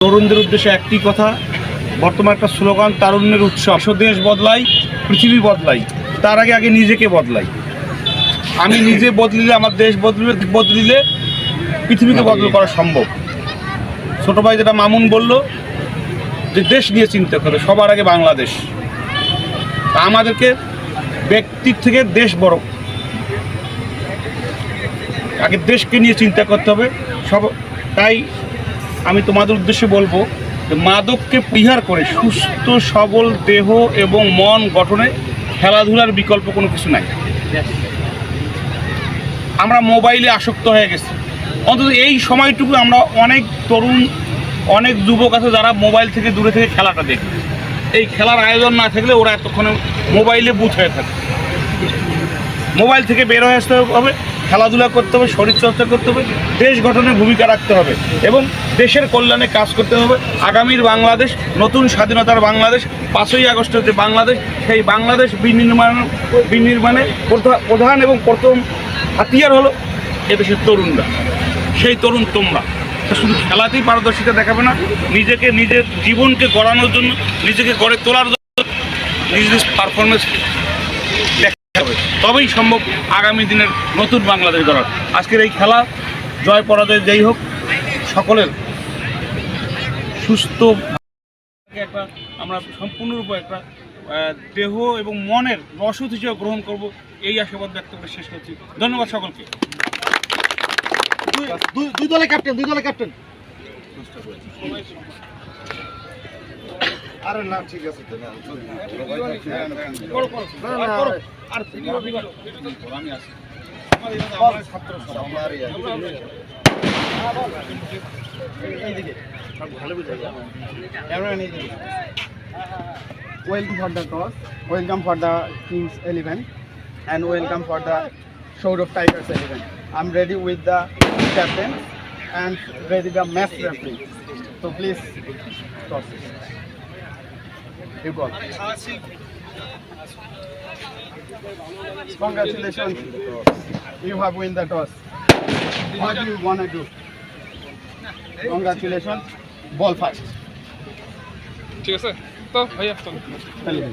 তরুণদের উদ্দেশ্যে একটি কথা, বর্তমান একটা স্লোগান তারুণ্যের উৎসব। দেশ বদলাই, পৃথিবী বদলাই, তার আগে আগে নিজেকে বদলাই। আমি নিজে বদলিলে, আমার দেশ বদলিলে পৃথিবীকে বদল করা সম্ভব। ছোটো ভাই যেটা মামুন বলল যে দেশ নিয়ে চিন্তা করে, সবার আগে বাংলাদেশ। আমাদেরকে ব্যক্তির থেকে দেশ বড়, আগে দেশকে নিয়ে চিন্তা করতে হবে তাই আমি তোমাদের উদ্দেশ্যে বলবো যে মাদককে পরিহার করে সুস্থ সবল দেহ এবং মন গঠনে খেলাধুলার বিকল্প কোনো কিছু নাই। আমরা মোবাইলে আসক্ত হয়ে গেছি। অন্তত এই সময়টুকু আমরা অনেক তরুণ, অনেক যুবক আছে যারা মোবাইল থেকে দূরে থেকে খেলাটা দেখে। এই খেলার আয়োজন না থাকলে ওরা এতক্ষণে মোবাইলে বুথ হয়ে থাকে। মোবাইল থেকে বের হয়ে আসতে হবে, খেলাধুলা করতে হবে, শরীরচর্চা করতে হবে, দেশ গঠনে ভূমিকা রাখতে হবে এবং দেশের কল্যাণে কাজ করতে হবে। আগামীর বাংলাদেশ, নতুন স্বাধীনতার বাংলাদেশ, 5ই আগস্টের যে বাংলাদেশ, সেই বাংলাদেশ বিনির্মাণে প্রধান এবং প্রথম হাতিয়ার হলো এদেশের তরুণরা। সেই তরুণ তোমরা শুধু খেলাতেই পারদর্শিতা দেখাবে না, নিজেকে, নিজের জীবনকে গড়ানোর জন্য, নিজেকে গড়ে তোলার জন্য নিজের পারফরমেন্স দেখাতে হবে। তবেই সম্ভব আগামী দিনের নতুন বাংলাদেশ গড়ার। আজকের এই খেলা জয় পরাজয় যেই হোক, সকলের সুস্থ একটা আমরা সম্পূর্ণরূপে একটা দেহ এবং মনের রসদ হিসেবে গ্রহণ করব, এই আশাবাদ ব্যক্ত করে শেষ করছি। ধন্যবাদ সকলকে। দুই দলের ক্যাপ্টেন। আরে না, ঠিক আছে তো, Welcome for the toss, welcome for the Kings 11 and welcome for the show of Tigers 11. I'm ready with the captain and ready the match referee. So please toss it. You go. Congratulations, you have won the toss. What do you want to do? Congratulations, ball first. ঠিক আছে তো ভাইয়া চলো। Tell me.